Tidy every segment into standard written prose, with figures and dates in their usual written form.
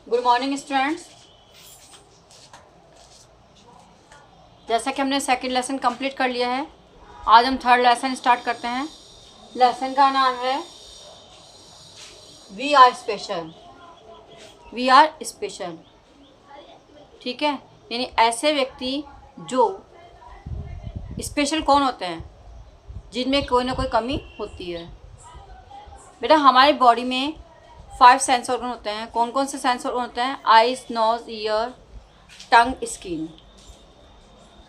Good morning students. जैसा कि हमने सेकंड लेसन कंप्लीट कर लिया है, आज हम थर्ड लेसन स्टार्ट करते हैं। लेसन का नाम है we are special. We are special, ठीक है। यानी ऐसे व्यक्ति जो स्पेशल कौन होते हैं, जिनमें कोई ना कोई कमी होती है। बेटा हमारी बॉडी में 5 सेंस ऑर्गन होते हैं। कौन कौन से सेंस ऑर्गन होते हैं? आइज, नोज, ईयर, टंग, स्किन।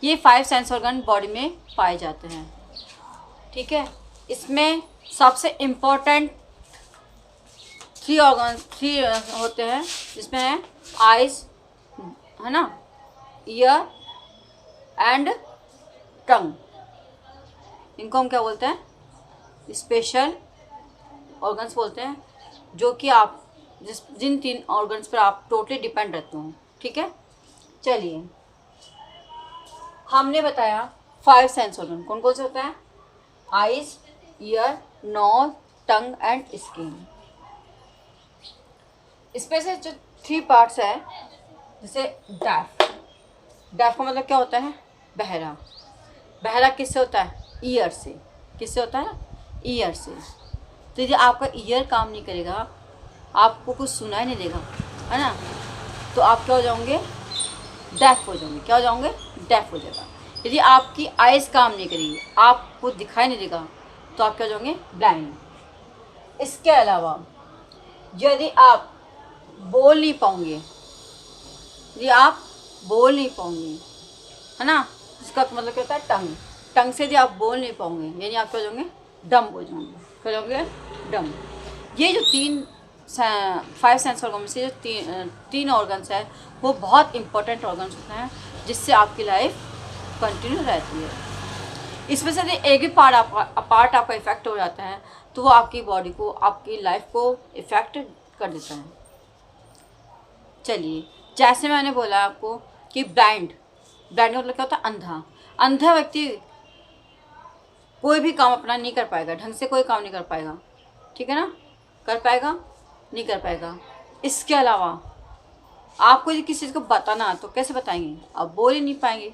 ये 5 सेंस ऑर्गन बॉडी में पाए जाते हैं, ठीक है। इसमें सबसे इम्पोर्टेंट 3 होते हैं, जिसमें है आइज, है ना, ईयर एंड टंग। इनको हम क्या बोलते हैं? स्पेशल ऑर्गन्स बोलते हैं, जो कि आप जिन 3 ऑर्गन्स पर आप टोटली डिपेंड रहते हो, ठीक है। चलिए, हमने बताया 5 सेंस ऑर्गन कौन कौन से होते हैं? Eyes, ear, nose, tongue and skin. इसमें से जो 3 पार्ट्स है, जैसे डेफ। डेफ का मतलब क्या होता है? बहरा। बहरा किससे होता है? ईयर से। किससे होता है? ईयर से। तो यदि आपका ईयर काम नहीं करेगा, आपको कुछ सुनाई नहीं देगा, है ना, तो आप क्या हो जाओगे? डेफ हो जाओगे। क्या हो जाओगे? डेफ हो जाएगा। यदि आपकी आइज़ काम नहीं करेगी, आपको दिखाई नहीं देगा, तो आप क्या हो जाओगे? ब्लाइंड। इसके अलावा यदि आप बोल नहीं पाओगे, यदि आप बोल नहीं पाओगे, है ना, इसका मतलब क्या होता है? टंग। टंग से यदि आप बोल नहीं पाओगे, यानी आप क्या हो जाओगे? डम हो जाओगे। क्या हो जाओगे? डम। ये जो 5 सेंस ऑर्गन में से जो 3 ऑर्गन्स है, वो बहुत इंपॉर्टेंट ऑर्गन्स होते हैं, जिससे आपकी लाइफ कंटिन्यू रहती है। इसमें से यदि एक भी पार्ट आपका इफेक्ट हो जाता है, तो वो आपकी बॉडी को, आपकी लाइफ को इफेक्ट कर देता है। चलिए, जैसे मैंने बोला आपको कि ब्लाइंड का मतलब क्या होता है? अंधा। अंधा व्यक्ति कोई भी काम अपना नहीं कर पाएगा, ढंग से कोई काम नहीं कर पाएगा, ठीक है ना। कर पाएगा? नहीं कर पाएगा। इसके अलावा आपको यदि किसी चीज़ को बताना है, तो कैसे बताएंगे? आप बोल ही नहीं पाएंगे।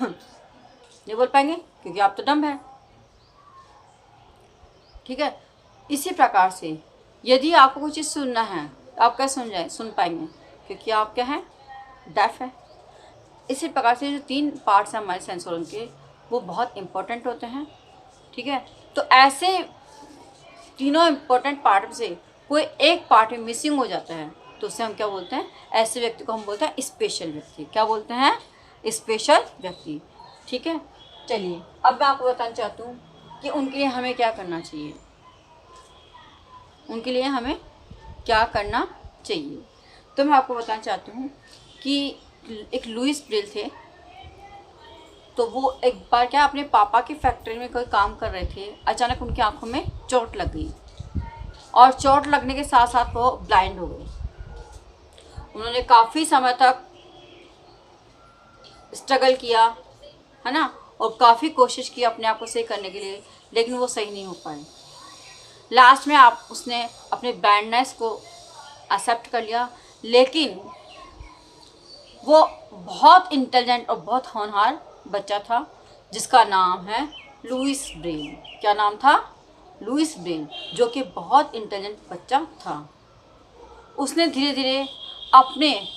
नहीं बोल पाएंगे क्योंकि आप तो डम्ब है, ठीक है। इसी प्रकार से यदि आपको कोई चीज़ सुनना है, तो आप कैसे सुन पाएंगे? क्योंकि आप क्या हैं? डेफ है। इसी प्रकार से जो 3 पार्ट्स हैं हमारे सेंस ऑर्गन के, वो बहुत इंपॉर्टेंट होते हैं, ठीक है। तो ऐसे तीनों इम्पोर्टेंट पार्ट में से कोई एक पार्ट में मिसिंग हो जाता है, तो उसे हम क्या बोलते हैं? ऐसे व्यक्ति को हम बोलते हैं स्पेशल व्यक्ति। क्या बोलते हैं? स्पेशल व्यक्ति, ठीक है। चलिए, अब मैं आपको बताना चाहती हूँ कि उनके लिए हमें क्या करना चाहिए। उनके लिए हमें क्या करना चाहिए, तो मैं आपको बताना चाहती हूँ कि एक लुइस ब्रेल थे। तो वो एक बार क्या अपने पापा की फैक्ट्री में कोई काम कर रहे थे, अचानक उनकी आंखों में चोट लग गई, और चोट लगने के साथ साथ वो ब्लाइंड हो गए। उन्होंने काफ़ी समय तक स्ट्रगल किया, है ना, और काफ़ी कोशिश की अपने आप को सही करने के लिए, लेकिन वो सही नहीं हो पाए। लास्ट में उसने अपने ब्लाइंडनेस को एक्सेप्ट कर लिया, लेकिन वो बहुत इंटेलिजेंट और बहुत होनहार बच्चा था, जिसका नाम है लुइस ब्रेल। क्या नाम था? लुइस ब्रेल, जो कि बहुत इंटेलिजेंट बच्चा था। उसने धीरे धीरे अपनी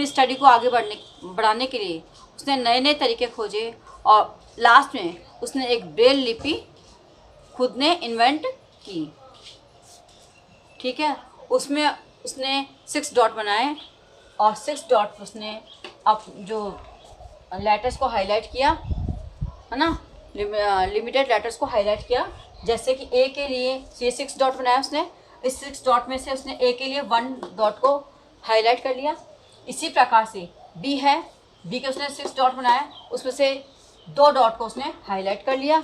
स्टडी को आगे बढ़ाने के लिए उसने नए नए तरीके खोजे, और लास्ट में उसने एक ब्रेल लिपि खुद ने इन्वेंट की, ठीक है। उसमें उसने 6 डॉट बनाए, और 6 डॉट उसने अब जो लेटर्स को हाईलाइट किया, है ना, लिमिटेड लेटर्स को हाईलाइट किया। जैसे कि ए के लिए ये 6 डॉट बनाया उसने, इस 6 डॉट में से उसने ए के लिए 1 डॉट को हाईलाइट कर लिया। इसी प्रकार से बी है, बी के उसने 6 डॉट बनाया, उसमें से 2 डॉट को उसने हाईलाइट कर लिया,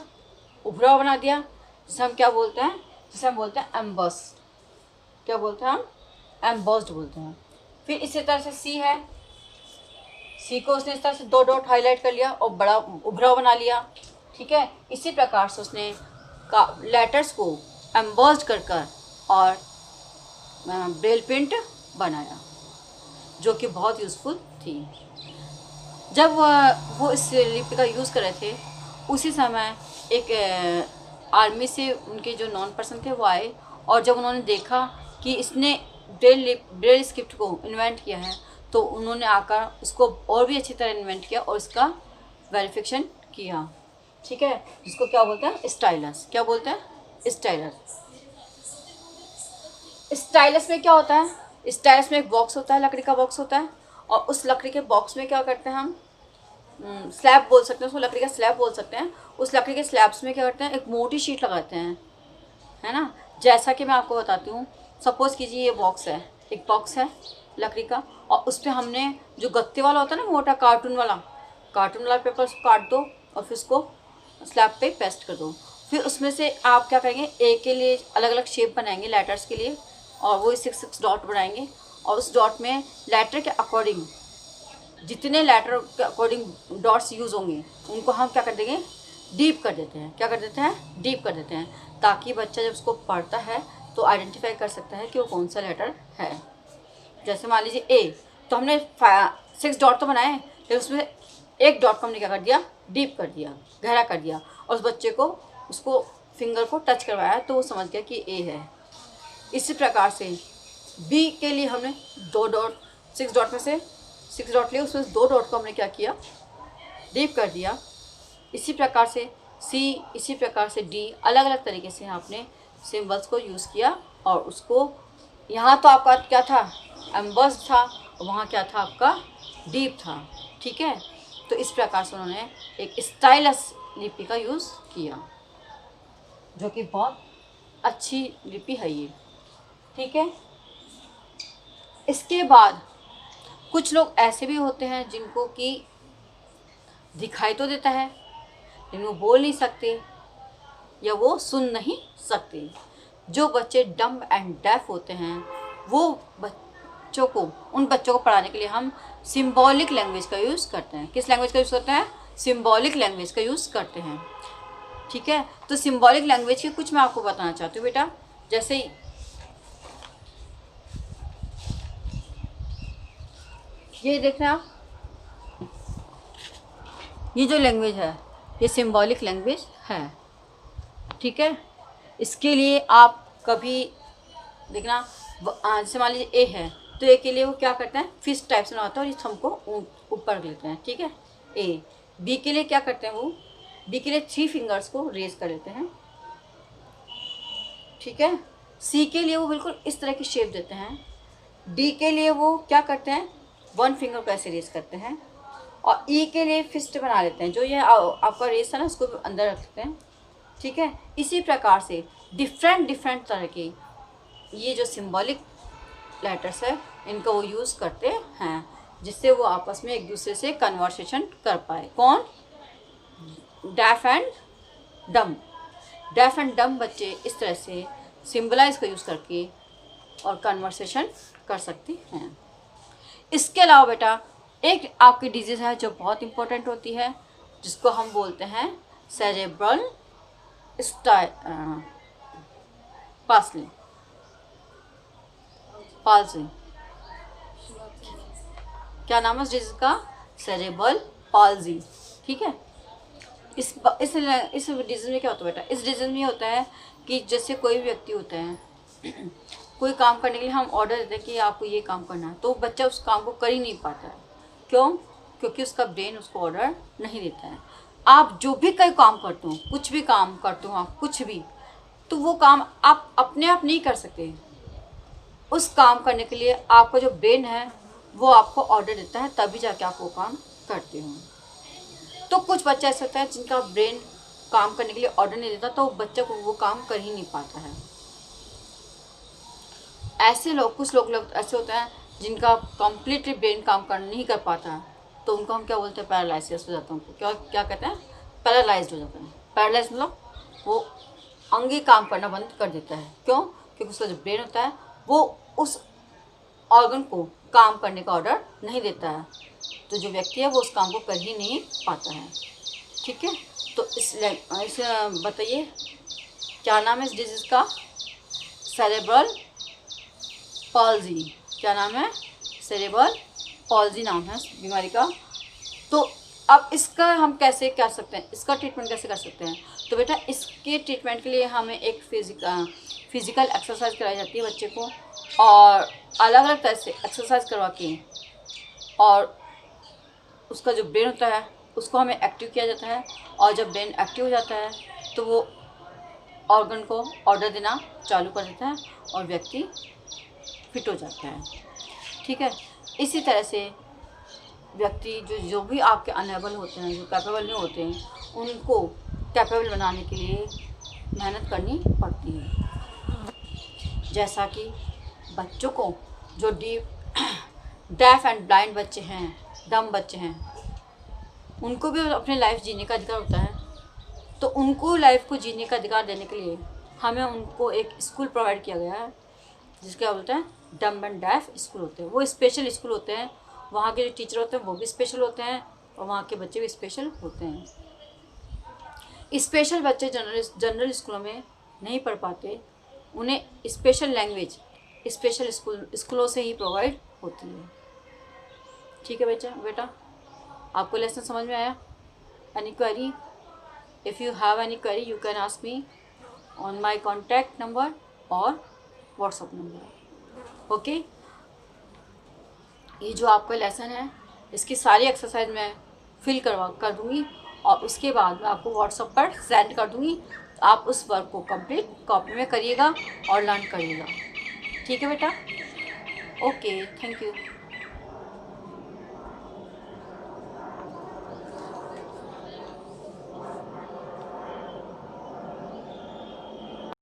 उभरा बना दिया, जिसे हम क्या बोलते हैं? जिसे हम बोलते हैं एम्बस। क्या बोलते हैं हम? एम्बस्ड बोलते हैं। फिर इसी तरह से सी है, सी को उसने इस तरह से 2 डॉट हाईलाइट कर लिया और बड़ा उभरा बना लिया, ठीक है। इसी प्रकार से उसने लेटर्स को एम्बस्ड कर और ब्रेल प्रिंट बनाया, जो कि बहुत यूज़फुल थी। जब वो इस लिपि का यूज़ कर रहे थे, उसी समय एक आर्मी से उनके जो नॉन पर्सन थे वो आए, और जब उन्होंने देखा कि इसने ब्रेल स्क्रिप्ट को इन्वेंट किया है, तो उन्होंने आकर उसको और भी अच्छी तरह इन्वेंट किया और इसका वेरिफिकेशन किया। ठीक है, जिसको क्या बोलते हैं, स्टाइलस। क्या बोलते हैं, स्टाइलस। स्टाइलस में क्या होता है, स्टाइलस में एक बॉक्स होता है, लकड़ी का बॉक्स होता है, और उस लकड़ी के बॉक्स में क्या करते हैं हम, स्लैब बोल सकते हैं उसको, लकड़ी का स्लैब बोल सकते हैं। उस लकड़ी के स्लैब्स में क्या करते हैं, एक मोटी शीट लगाते हैं, है ना। जैसा कि मैं आपको बताती हूँ, सपोज़ कीजिए ये बॉक्स है, एक बॉक्स है लकड़ी का, और उस पर हमने जो गत्ते वाला होता है ना, मोटा कार्टून वाला पेपर उसको काट दो और फिर उसको स्लैब पे पेस्ट कर दो। फिर उसमें से आप क्या करेंगे, ए के लिए अलग अलग शेप बनाएंगे लेटर्स के लिए, और वो 6 डॉट बनाएंगे, और उस डॉट में लेटर के अकॉर्डिंग, जितने लेटर के अकॉर्डिंग डॉट्स यूज़ होंगे, उनको हम क्या कर देंगे, डीप कर देते हैं। क्या कर देते हैं, डीप कर देते हैं, ताकि बच्चा जब उसको पढ़ता है तो आइडेंटिफाई कर सकता है कि वो कौन सा लेटर है। जैसे मान लीजिए ए, तो हमने 6 डॉट तो बनाए, लेकिन उसमें एक डॉट को हमने क्या कर दिया, डीप कर दिया, गहरा कर दिया, और उस बच्चे को उसको फिंगर को टच करवाया तो वो समझ गया कि ए है। इसी प्रकार से बी के लिए हमने 2 डॉट, 6 डॉट में से 6 डॉट लिए, उसमें 2 डॉट को हमने क्या किया, डीप कर दिया। इसी प्रकार से सी, इसी प्रकार से डी, अलग अलग तरीके से आपने सिम्बल्स को यूज़ किया, और उसको यहाँ तो आपका क्या था, एम्बस था, और वहाँ क्या था, आपका डीप था। ठीक है, तो इस प्रकार से उन्होंने एक स्टाइलस लिपि का यूज़ किया, जो कि बहुत अच्छी लिपि है ये। ठीक है, इसके बाद कुछ लोग ऐसे भी होते हैं जिनको कि दिखाई तो देता है, लेकिन वो बोल नहीं सकते या वो सुन नहीं सकते। जो बच्चे डम्ब एंड डेफ होते हैं, वो बच्चों को, उन बच्चों को पढ़ाने के लिए हम सिंबॉलिक लैंग्वेज का यूज़ करते हैं। किस लैंग्वेज का यूज़ करते हैं, सिंबॉलिक लैंग्वेज का यूज़ करते हैं। ठीक है, तो सिंबॉलिक लैंग्वेज के कुछ मैं आपको बताना चाहती हूँ बेटा। जैसे ये देख रहे हैं आप, ये जो लैंग्वेज है ये सिंबॉलिक लैंग्वेज है। ठीक है, इसके लिए आप कभी देखना, जैसे मान लीजिए ए है, तो ए के लिए वो क्या करते हैं, फिश टाइप से बनाते हैं और इस थंब को ऊपर लेते हैं। ठीक है, ए। बी के लिए क्या करते हैं, वो बी के लिए 3 फिंगर्स को रेज कर लेते हैं। ठीक है, सी के लिए वो बिल्कुल इस तरह की शेप देते हैं। डी के लिए वो क्या करते हैं, 1 फिंगर को ऐसे रेज करते हैं, और ई के लिए फिस्ट बना लेते हैं, जो ये आपका रेस है ना, उसको अंदर रखते हैं। ठीक है, इसी प्रकार से डिफरेंट तरह के ये जो सिंबॉलिक लेटर्स है, इनका वो यूज़ करते हैं, जिससे वो आपस में एक दूसरे से कन्वर्सेशन कर पाए। कौन, डेफ एंड डम बच्चे इस तरह से सिम्बलाइज का यूज़ करके और कन्वर्सेशन कर सकते हैं। इसके अलावा बेटा एक आपकी डिजीज़ है जो बहुत इम्पोर्टेंट होती है, जिसको हम बोलते हैं सेरेब्रल पाल्सी। क्या नाम है उस डिजीज़ का, सेरेब्रल पाल्सी। ठीक है, इस डिजीज़ में क्या होता है बेटा, इस डिजीज़ में होता है कि जैसे कोई भी व्यक्ति होता है कोई काम करने के लिए हम ऑर्डर देते हैं कि आपको ये काम करना है, तो बच्चा उस काम को कर ही नहीं पाता है। क्यों, क्योंकि उसका ब्रेन उसको ऑर्डर नहीं देता है। आप जो भी कोई काम करते हो, कुछ भी काम करते हो आप, कुछ भी, तो वो काम आप अपने आप नहीं कर सकते। उस काम करने के लिए आपका जो ब्रेन है वो आपको ऑर्डर देता है, तभी जाके आप वो काम करते हो। तो कुछ बच्चा ऐसा होता है जिनका ब्रेन काम करने के लिए ऑर्डर नहीं देता, तो बच्चा को वो काम कर ही नहीं पाता है। ऐसे लोग, कुछ लोग ऐसे होते हैं जिनका कंप्लीटली ब्रेन काम नहीं कर पाता, तो उनको हम क्या बोलते हैं, पैरालिसिस हो जाता है। उनको क्या कहते हैं, पैरालाइज्ड हो जाता है। पैरालाइज मतलब वो अंगी काम करना बंद कर देता है। क्यों, क्योंकि उसका जो ब्रेन होता है वो उस ऑर्गन को काम करने का ऑर्डर नहीं देता है, तो जो व्यक्ति है वो उस काम को कर ही नहीं पाता है। ठीक है, तो इस बताइए क्या नाम है इस डिजीज़ का, सेरेब्रल पॉल्जी, क्या नाम है? सेरेब्रल पॉल्जी नाम है बीमारी का। तो अब इसका हम कैसे कर सकते हैं, इसका ट्रीटमेंट कैसे कर सकते हैं? तो बेटा इसके ट्रीटमेंट के लिए हमें एक फिज़िकल एक्सरसाइज कराई जाती है बच्चे को, और अलग अलग तरह से एक्सरसाइज करवा के, और उसका जो ब्रेन होता है उसको हमें एक्टिव किया जाता है। और जब ब्रेन एक्टिव हो जाता है तो वो ऑर्गन को ऑर्डर देना चालू कर देता है और व्यक्ति फिट हो जाता है। ठीक है, इसी तरह से व्यक्ति जो भी आपके अनेबल होते हैं, जो कैपेबल नहीं होते हैं, उनको कैपेबल बनाने के लिए मेहनत करनी पड़ती है। जैसा कि बच्चों को जो डेफ एंड ब्लाइंड बच्चे हैं, डम बच्चे हैं, उनको भी अपनी लाइफ जीने का अधिकार होता है। तो उनको लाइफ को जीने का अधिकार देने के लिए हमें उनको एक स्कूल प्रोवाइड किया गया है, जिसके क्या बोलते हैं, डम एंड डेफ स्कूल होते हैं। वो स्पेशल स्कूल होते हैं, वहाँ के जो टीचर होते हैं वो भी स्पेशल होते हैं, और वहाँ के बच्चे भी स्पेशल होते हैं। स्पेशल बच्चे जनरल स्कूलों में नहीं पढ़ पाते, उन्हें स्पेशल लैंग्वेज स्पेशल स्कूलों से ही प्रोवाइड होती है। ठीक है बेटा, आपको लेसन समझ में आया? Any query? If you have any query you can ask me on my contact number और व्हाट्सअप नंबर। ओके, ये जो आपका लेसन है इसकी सारी एक्सरसाइज मैं फिल कर दूँगी, और उसके बाद मैं आपको व्हाट्सएप पर सेंड कर दूँगी। आप उस वर्क को कंप्लीट कॉपी में करिएगा और लर्न करिएगा। ठीक है बेटा? Okay, thank you.